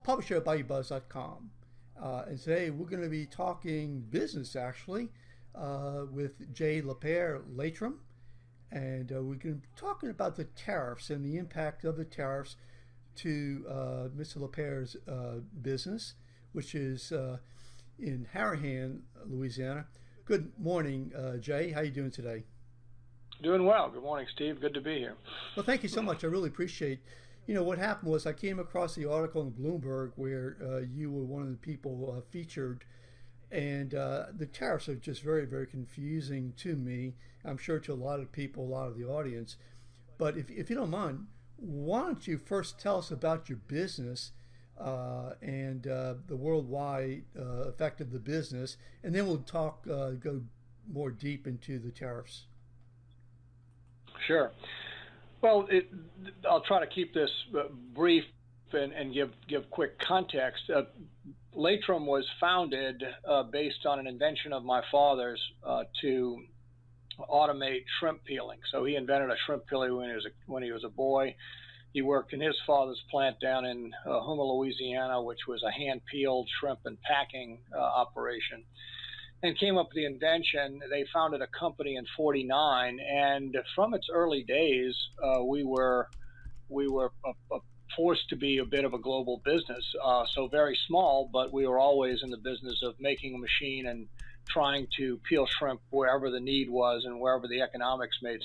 publisher at BuyUBuzz.com. And today we're going to be talking business, actually, with Lapeyre, Laitram. And we're going to be talking about the tariffs and the impact of the tariffs to Mr. Lapeyre's business, which is in Harahan, Louisiana. Good morning, Jay. How are you doing today? Doing well. Good morning, Steve. Good to be here. Well, thank you so much. I really appreciate. What happened was I came across the article in Bloomberg where you were one of the people featured, and the tariffs are just very, very confusing to me. I'm sure to a lot of people, a lot of the audience. But if you don't mind, why don't you first tell us about your business and the worldwide effect of the business, and then we'll go more deep into the tariffs. Sure. Well, I'll try to keep this brief and give quick context. Laitram was founded based on an invention of my father's to automate shrimp peeling. So he invented a shrimp peeler when he was a boy. He worked in his father's plant down in Houma, Louisiana, which was a hand-peeled shrimp and packing operation, and came up with the invention. They founded a company in '49, and from its early days, we were forced to be a bit of a global business. So very small, but we were always in the business of making a machine and trying to peel shrimp wherever the need was and wherever the economics made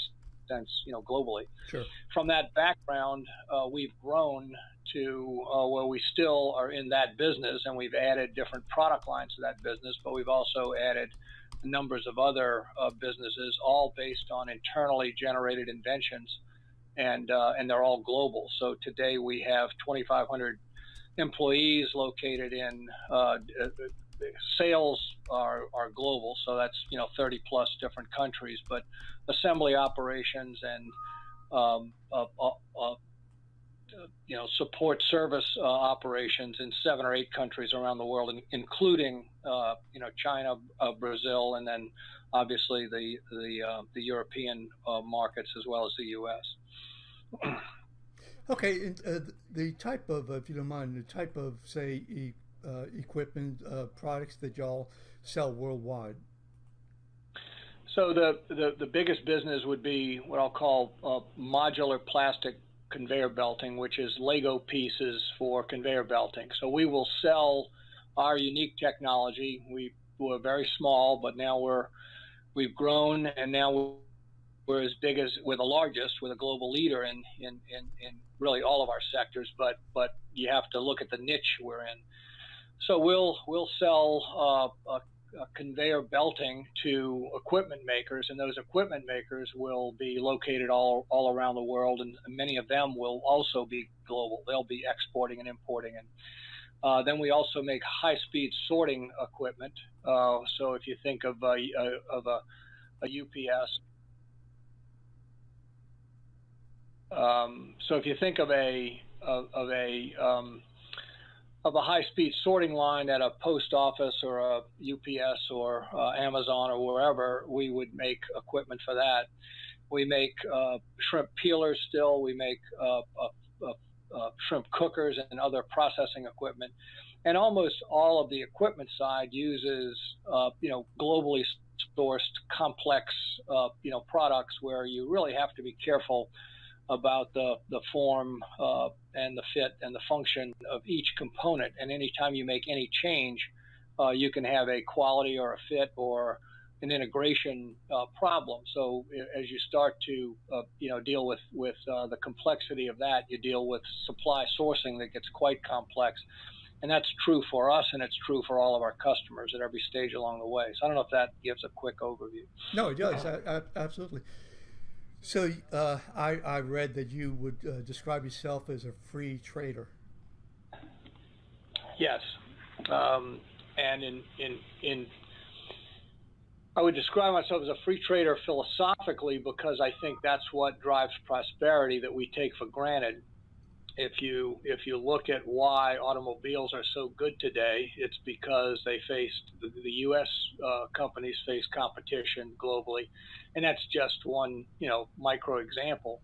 sense, globally. Sure. From that background, we've grown to where we still are in that business, and we've added different product lines to that business, but we've also added numbers of other businesses, all based on internally generated inventions, and they're all global. So today we have 2,500 employees located in sales are global, so that's 30 plus different countries, but assembly operations and support service operations in 7 or 8 countries around the world, including China, Brazil, and then obviously the European markets as well as the U.S. Okay, and the type of, if you don't mind, the type of, say, equipment, products that y'all sell worldwide. So the biggest business would be what I'll call modular plastic conveyor belting, which is Lego pieces for conveyor belting. So we will sell our unique technology. We were very small, but now we've grown, and now we're as big as we're the largest. We're the global leader in really all of our sectors, but you have to look at the niche we're in. So we'll sell conveyor belting to equipment makers, and those equipment makers will be located all around the world, and many of them will also be global. They'll be exporting and importing. And then we also make high-speed sorting equipment. So if you think of a UPS, so if you think of a high-speed sorting line at a post office or a UPS or Amazon or wherever, we would make equipment for that. We make shrimp peelers still. We make shrimp cookers and other processing equipment. And almost all of the equipment side uses, globally sourced complex, products where you really have to be careful about the form and the fit and the function of each component. And anytime you make any change, you can have a quality or a fit or an integration problem. So as you start to deal with the complexity of that, you deal with supply sourcing that gets quite complex. And that's true for us, and it's true for all of our customers at every stage along the way. So I don't know if that gives a quick overview. No, it does. Absolutely. So I read that you would describe yourself as a free trader. Yes, and I would describe myself as a free trader philosophically because I think that's what drives prosperity that we take for granted. If you look at why automobiles are so good today, it's because they faced the U.S. Companies face competition globally, and that's just one micro example.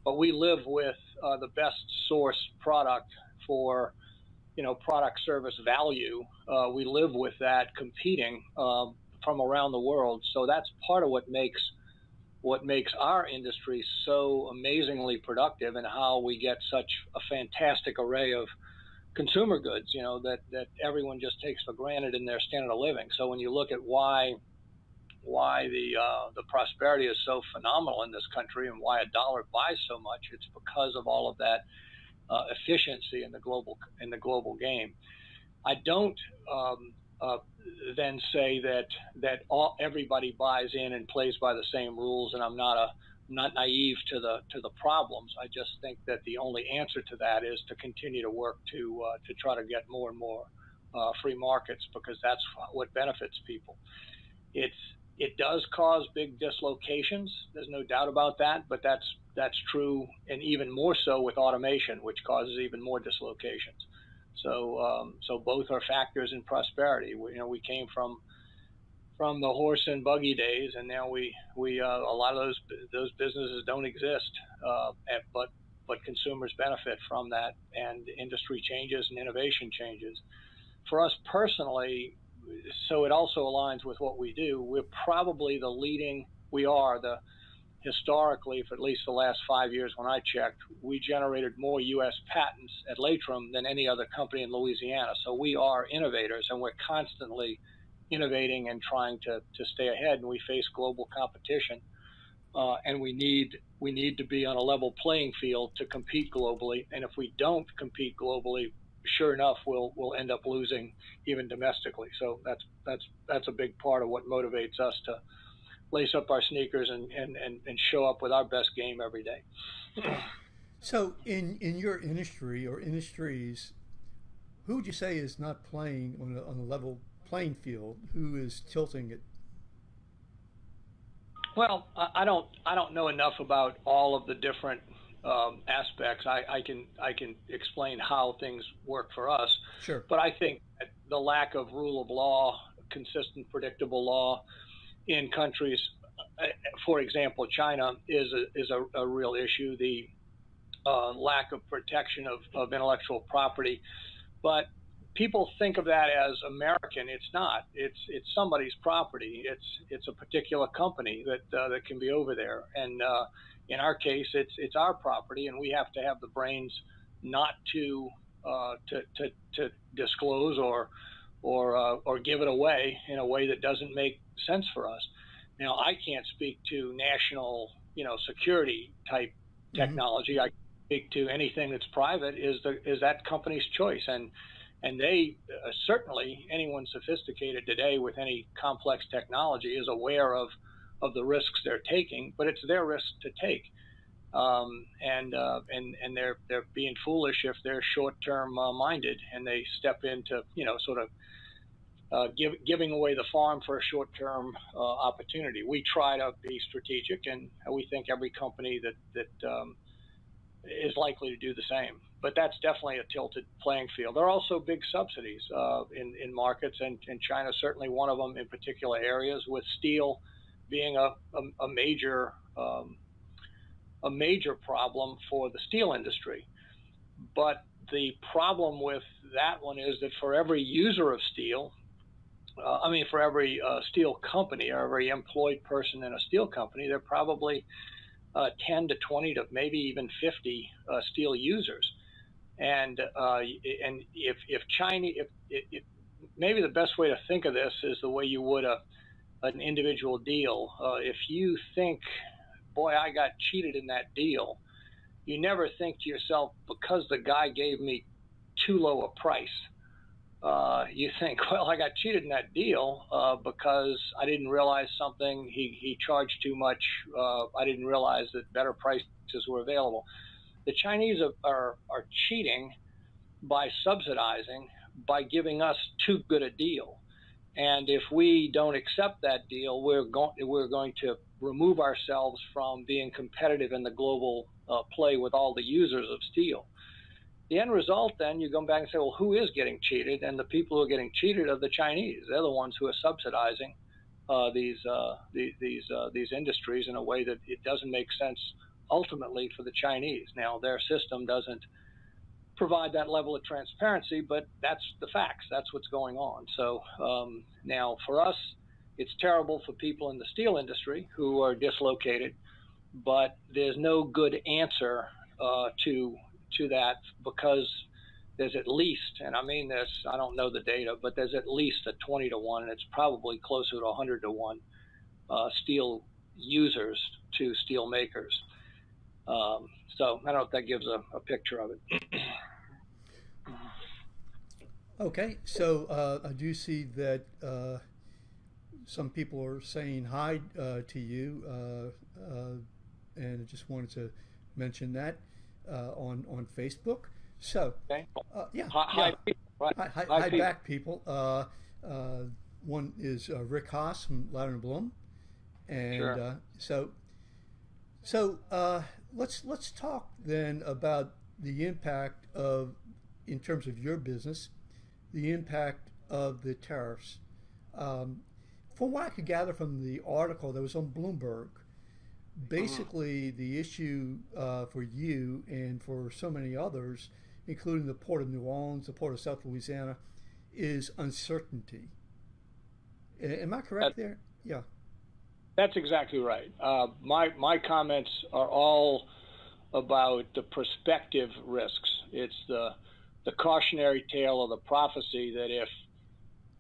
But we live with the best source product for product service value. We live with that competing from around the world. So that's part of what makes our industry so amazingly productive, and how we get such a fantastic array of consumer goods, that everyone just takes for granted in their standard of living. So when you look at why the prosperity is so phenomenal in this country and why a dollar buys so much, it's because of all of that efficiency in the global game. I don't then say that everybody buys in and plays by the same rules, and I'm not naive to the problems. I just think that the only answer to that is to continue to work to try to get more and more free markets, because that's what benefits people. It does cause big dislocations. There's no doubt about that, but that's true, and even more so with automation, which causes even more dislocations. So both are factors in prosperity. We came from the horse and buggy days, and now we a lot of those businesses don't exist, but consumers benefit from that, and industry changes and innovation changes. For us personally, so it also aligns with what we do. We're probably historically, for at least the last 5 years when I checked, we generated more U.S. patents at Laitram than any other company in Louisiana. So we are innovators, and we're constantly innovating and trying to stay ahead, and we face global competition, and we need to be on a level playing field to compete globally. And if we don't compete globally, sure enough, we'll end up losing even domestically. So that's a big part of what motivates us to lace up our sneakers and show up with our best game every day. So in your industry or industries, who would you say is not playing on a level playing field? Who is tilting it? Well, I don't know enough about all of the different aspects. I can explain how things work for us. Sure. But I think the lack of rule of law, consistent, predictable law in countries, for example, China, is a real issue. The lack of protection of intellectual property, but people think of that as American. It's not. It's somebody's property. It's a particular company that can be over there, and in our case, it's our property, and we have to have the brains not to disclose or give it away in a way that doesn't make sense for us. Now, I can't speak to national, security type technology. I speak to anything that's private is that company's choice, and they certainly, anyone sophisticated today with any complex technology is aware of the risks they're taking, but it's their risk to take, and they're being foolish if they're short-term minded and they step into sort of giving away the farm for a short-term opportunity. We try to be strategic, and we think every company that is likely to do the same. But that's definitely a tilted playing field. There are also big subsidies in markets, and China's certainly one of them in particular areas, with steel being a major problem for the steel industry. But the problem with that one is that for every user of steel, for every steel company or every employed person in a steel company, there are probably 10 to 20 to maybe even 50 steel users. And if China, maybe the best way to think of this is the way you would an individual deal. If you think, boy, I got cheated in that deal, you never think to yourself, because the guy gave me too low a price. You think, well, I got cheated in that deal because I didn't realize something. He charged too much. I didn't realize that better prices were available. The Chinese are cheating by subsidizing, by giving us too good a deal. And if we don't accept that deal, we're going to remove ourselves from being competitive in the global play with all the users of steel. The end result, then, you go back and say, well, who is getting cheated? And the people who are getting cheated are the Chinese. They're the ones who are subsidizing these industries in a way that it doesn't make sense ultimately for the Chinese. Now, their system doesn't provide that level of transparency, but that's the facts. That's what's going on. So now for us, it's terrible for people in the steel industry who are dislocated, but there's no good answer to that, because there's at least, and I mean this, I don't know the data, but there's at least a 20 to 1, and it's probably closer to 100 to 1 steel users to steel makers. So I don't know if that gives a picture of it. Okay, so I do see that some people are saying hi to you, and I just wanted to mention that on Facebook. So, okay. Yeah. Hi, Hi back, people. One is Rick Haas from Laitram Bloom, and sure. So let's talk then about the impact of, in terms of your business, the impact of the tariffs. From what I could gather from the article that was on Bloomberg, basically the issue for you and for so many others, including the Port of New Orleans, the Port of South Louisiana, is uncertainty. Am I correct there? Yeah. That's exactly right. My comments are all about the prospective risks. It's the cautionary tale or the prophecy that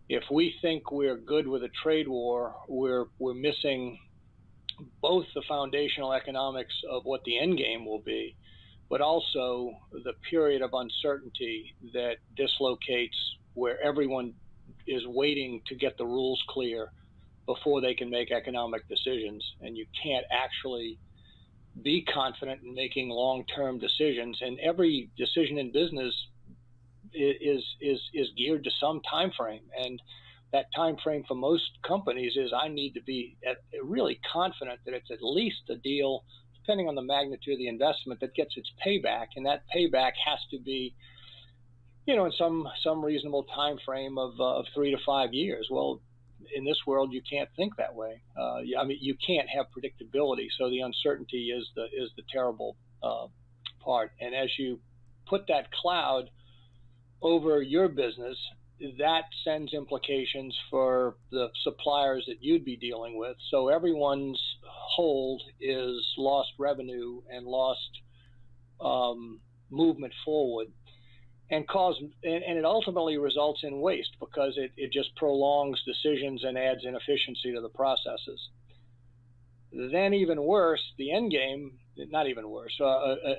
if we think we're good with a trade war, we're missing both the foundational economics of what the end game will be, but also the period of uncertainty that dislocates, where everyone is waiting to get the rules clear before they can make economic decisions. And you can't actually be confident in making long-term decisions. And every decision in business is geared to some time frame. And that time frame for most companies is, I need to be really confident that it's at least a deal, depending on the magnitude of the investment, that gets its payback. And that payback has to be, in some reasonable time frame of 3 to 5 years. Well, in this world, you can't think that way. I mean, you can't have predictability. So the uncertainty is the terrible part. And as you put that cloud over your business, that sends implications for the suppliers that you'd be dealing with. So everyone's hold is lost revenue and lost movement forward. And it ultimately results in waste, because it just prolongs decisions and adds inefficiency to the processes. Then even worse, the end game, not even worse,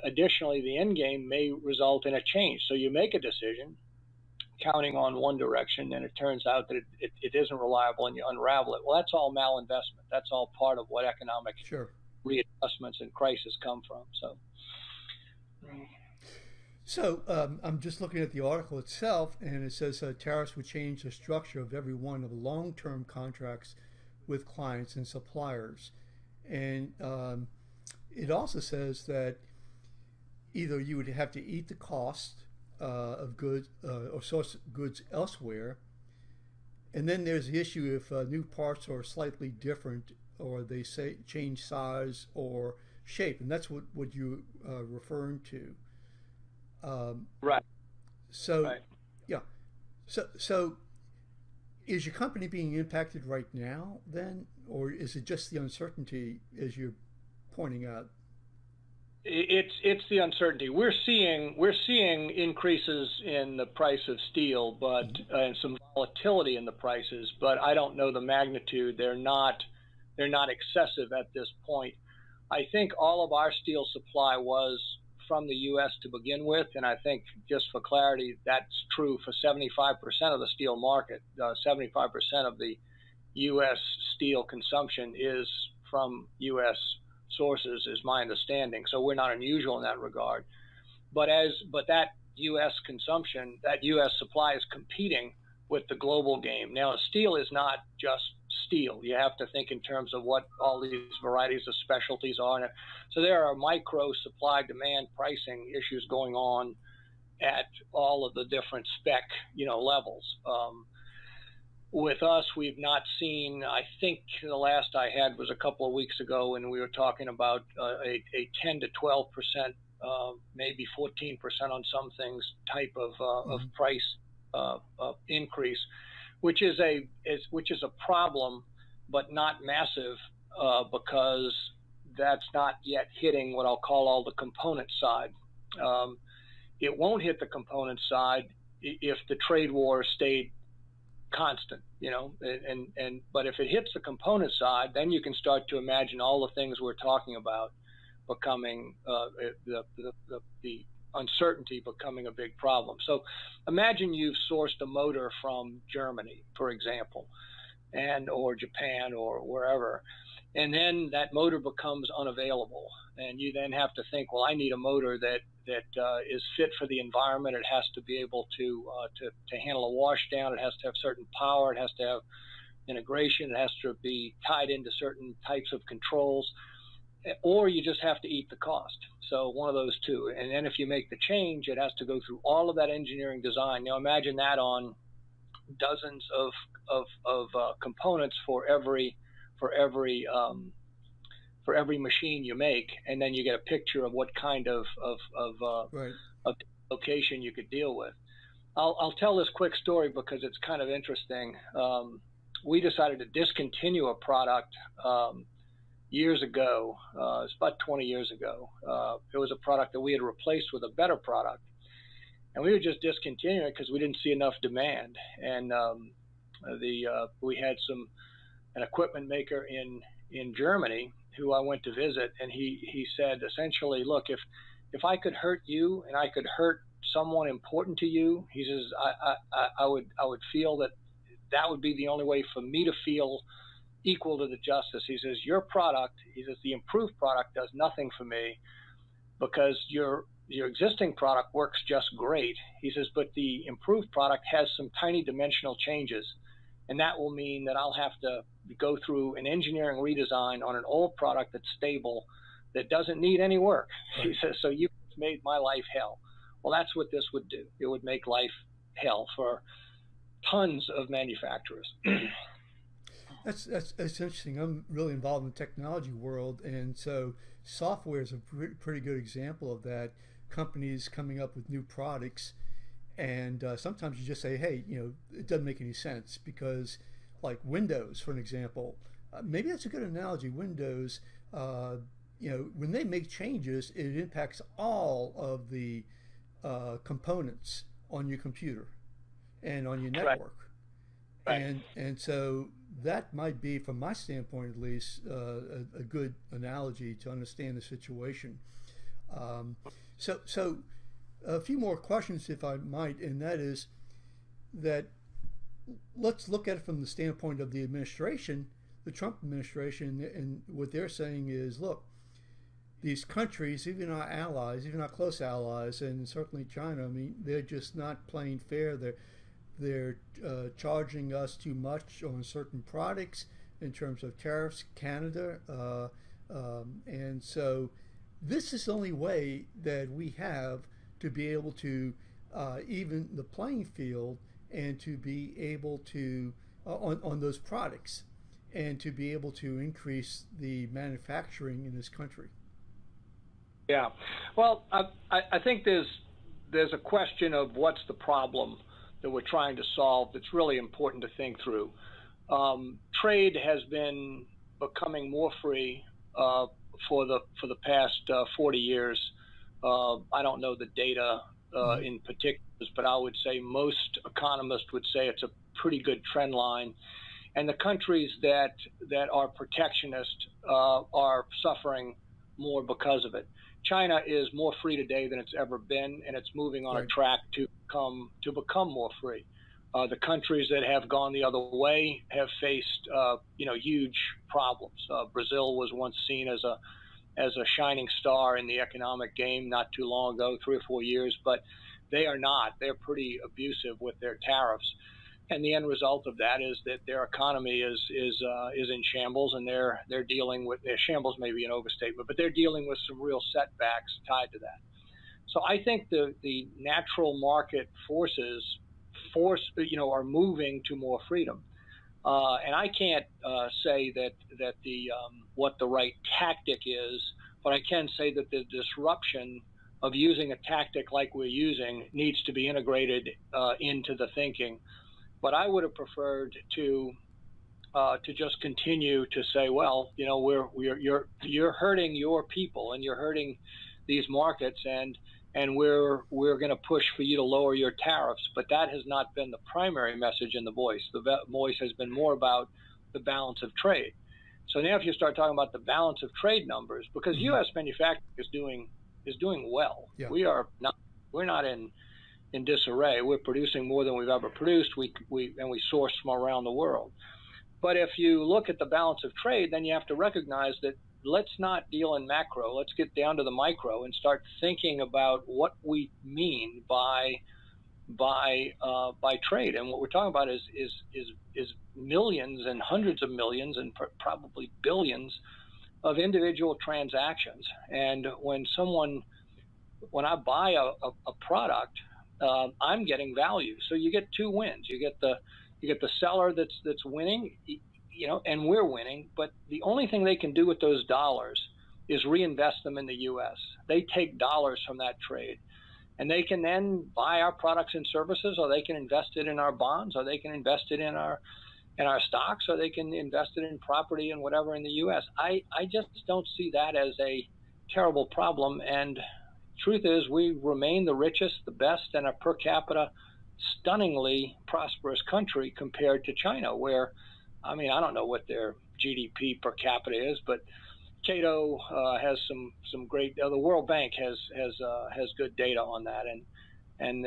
additionally, the end game may result in a change. So you make a decision counting on one direction, and it turns out that it isn't reliable, and you unravel it. Well, that's all malinvestment. That's all part of what economic readjustments and crisis come from. So I'm just looking at the article itself, and it says tariffs would change the structure of every one of the long-term contracts with clients and suppliers. And it also says that either you would have to eat the cost of goods or source goods elsewhere, and then there's the issue if new parts are slightly different, or they say change size or shape, and that's what you're referring to. Right. So, right. Yeah. So is your company being impacted right now then, or is it just the uncertainty, as you're pointing out? It's the uncertainty. We're seeing increases in the price of steel, but and some volatility in the prices, but I don't know the magnitude. They're not excessive at this point. I think all of our steel supply was from the U.S. to begin with, and I think, just for clarity, that's true for 75% of the steel market. 75% of the U.S. steel consumption is from U.S. sources, is my understanding. So we're not unusual in that regard. But that U.S. consumption, that U.S. supply is competing with the global game. Now, steel is not just steel. You have to think in terms of what all these varieties of specialties are in it. So there are micro supply demand pricing issues going on at all of the different spec levels. With us, we've not seen, I think the last I had was a couple of weeks ago, when we were talking about a 10 to 12% maybe 14% on some things type of price increase, which is a problem, but not massive, because that's not yet hitting what I'll call all the component side. It won't hit the component side if the trade war stayed constant, but if it hits the component side, then you can start to imagine all the things we're talking about becoming the uncertainty becoming a big problem. So imagine you've sourced a motor from Germany, for example, or Japan or wherever, and then that motor becomes unavailable, and you then have to think, well, I need a motor that is fit for the environment. It has to be able to handle a wash down. It has to have certain power. It has to have integration. It has to be tied into certain types of controls, or you just have to eat the cost. So one of those two. And then if you make the change, it has to go through all of that engineering design. Now imagine that on dozens of components for every machine you make, and then you get a picture of what kind of location you could deal with. I'll tell this quick story because it's kind of interesting. We decided to discontinue a product years ago. It's about 20 years ago. It was a product that we had replaced with a better product, and we would just discontinue it because we didn't see enough demand. And we had an equipment maker in Germany who I went to visit, and he said essentially, look, if I could hurt you and I could hurt someone important to you, he says, I would feel that would be the only way for me to feel equal to the justice. He says, your product, he says, the improved product does nothing for me because your existing product works just great. He says, but the improved product has some tiny dimensional changes, and that will mean that I'll have to go through an engineering redesign on an old product that's stable, that doesn't need any work. Right. He says, so you've made my life hell. Well, that's what this would do. It would make life hell for tons of manufacturers. That's interesting. I'm really involved in the technology world, and so software is a pretty good example of that. Companies coming up with new products, and sometimes you just say, hey, it doesn't make any sense because, like Windows, for an example, maybe that's a good analogy. Windows, when they make changes, it impacts all of the components on your computer and on your network. Right. And so that might be, from my standpoint at least, a good analogy to understand the situation. So a few more questions, if I might, and that is that let's look at it from the standpoint of the administration, the Trump administration, and what they're saying is, look, these countries, even our allies, even our close allies, and certainly China, I mean, they're just not playing fair. They're charging us too much on certain products in terms of tariffs, Canada, and so this is the only way that we have to be able to even the playing field and to be able to, on those products, and to be able to increase the manufacturing in this country. Yeah, well, I think there's a question of what's the problem that we're trying to solve that's really important to think through. Trade has been becoming more free for the past 40 years. I don't know the data in particulars, but I would say most economists would say it's a pretty good trend line. And the countries that are protectionist are suffering more because of it. China is more free today than it's ever been, and it's moving on a track to become more free. The countries that have gone the other way have faced huge problems. Brazil was once seen as a shining star in the economic game not too long ago, 3 or 4 years, but they are not. They're pretty abusive with their tariffs. And the end result of that is that their economy is in shambles, and they're dealing with their shambles, maybe an overstatement, but they're dealing with some real setbacks tied to that. So I think the natural market forces are moving to more freedom, and I can't say that what the right tactic is, but I can say that the disruption of using a tactic like we're using needs to be integrated into the thinking. But I would have preferred to just continue to say, well, you know, you're hurting your people and you're hurting these markets, and we're going to push for you to lower your tariffs. But that has not been the primary message in the voice. The voice has been more about the balance of trade. So now if you start talking about the balance of trade numbers, because U.S. manufacturing is doing well. Yeah. We're not in disarray. We're producing more than we've ever produced. We source from around the world. But if you look at the balance of trade, then you have to recognize that let's not deal in macro. Let's get down to the micro and start thinking about what we mean by trade. And what we're talking about is millions and hundreds of millions and probably billions of individual transactions. And when I buy a product, I'm getting value. So you get two wins. You get the seller that's winning, you know, and we're winning. But the only thing they can do with those dollars is reinvest them in the U.S. They take dollars from that trade, and they can then buy our products and services, or they can invest it in our bonds, or they can invest it in our stocks, or they can invest it in property and whatever in the U.S. I just don't see that as a terrible problem. And truth is, we remain the richest, the best, and a per capita stunningly prosperous country compared to China, where, I mean, I don't know what their GDP per capita is, but Cato has some great. The World Bank has good data on that, and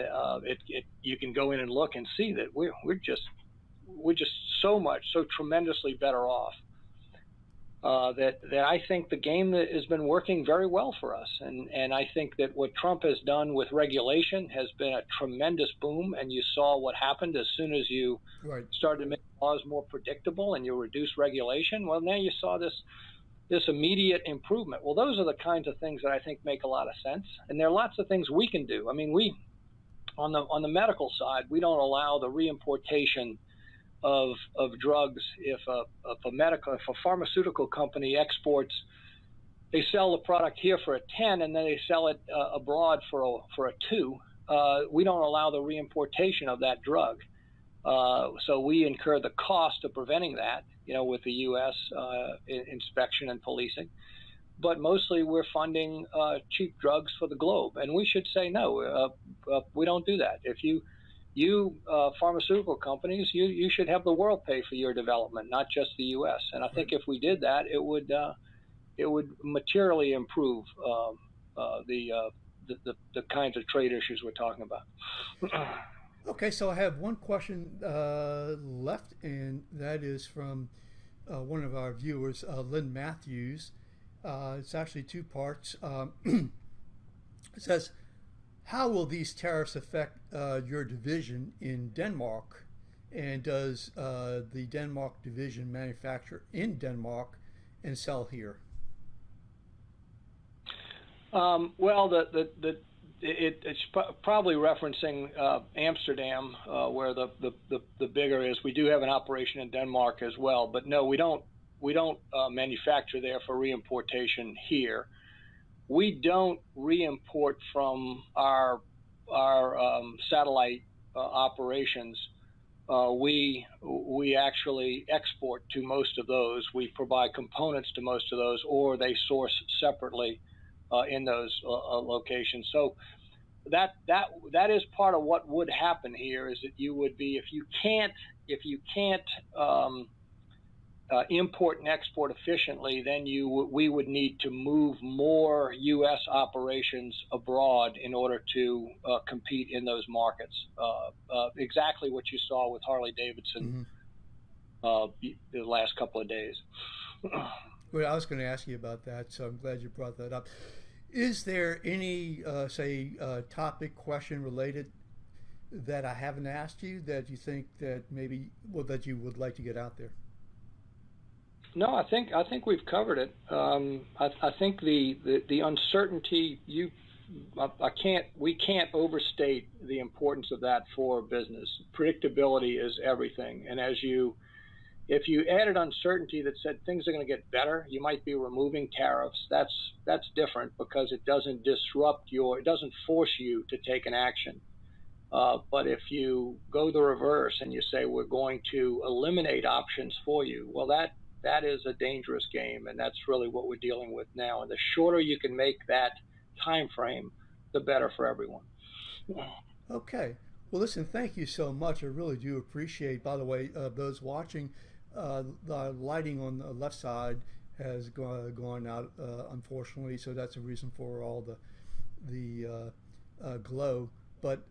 you can go in and look and see that we're just so tremendously better off. That I think the game that has been working very well for us, and I think that what Trump has done with regulation has been a tremendous boom. And you saw what happened as soon as you started to make laws more predictable and you reduce regulation. Well, now you saw this immediate improvement. Well, those are the kinds of things that I think make a lot of sense, and there are lots of things we can do. I mean, we on the medical side, we don't allow the reimportation of drugs. If a pharmaceutical company exports, they sell the product here for a 10 and then they sell it abroad for a 2. We don't allow the reimportation of that drug. So we incur the cost of preventing that, you know, with the U.S. Inspection and policing. But mostly we're funding cheap drugs for the globe, and we should say no. We don't do that. If you pharmaceutical companies, you should have the world pay for your development, not just the U.S. And I think if we did that, it would materially improve the kinds of trade issues we're talking about. Okay, so I have one question left, and that is from one of our viewers, Lynn Matthews. It's actually two parts. It says, how will these tariffs affect your division in Denmark? And does the Denmark division manufacture in Denmark and sell here? Well, it's probably referencing Amsterdam, where the bigger is. We do have an operation in Denmark as well, but no, we don't manufacture there for reimportation here. We don't reimport from our satellite operations. We actually export to most of those. We provide components to most of those, or they source separately in those locations. So that is part of what would happen here, is that you would be, if you can't import and export efficiently, then we would need to move more U.S. operations abroad in order to compete in those markets. Exactly what you saw with Harley-Davidson the last couple of days. Well, I was going to ask you about that, so I'm glad you brought that up. Is there any, topic, question related that I haven't asked you that you think that maybe, that you would like to get out there? No, I think we've covered it. I think the uncertainty, we can't overstate the importance of that for business. Predictability is everything, and as you If you added uncertainty that said things are going to get better, you might be removing tariffs. That's different because it doesn't disrupt it doesn't force you to take an action. But if you go the reverse and you say we're going to eliminate options for you, well, that is a dangerous game, and that's really what we're dealing with now. And the shorter you can make that time frame, the better for everyone. Okay. Well, listen, thank you so much. I really do appreciate, by the way, those watching, the lighting on the left side has gone out, unfortunately, so that's a reason for all the glow. But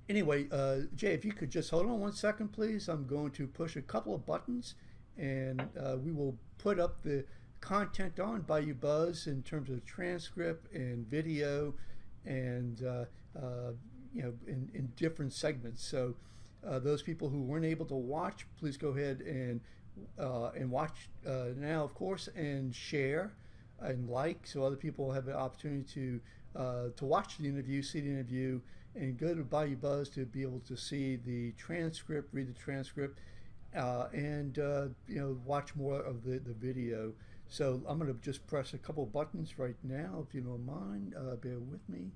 anyway, Jay, if you could just hold on 1 second, please. I'm going to push a couple of buttons, and we will put up the content on Bayou Buzz in terms of transcript and video and in different segments. So those people who weren't able to watch, please go ahead and watch now, of course, and share and like, so other people have the opportunity to watch the interview, see the interview, and go to Bayou Buzz to be able to see the transcript, read the transcript, and watch more of the video. So I'm going to just press a couple of buttons right now, if you don't mind. Bear with me.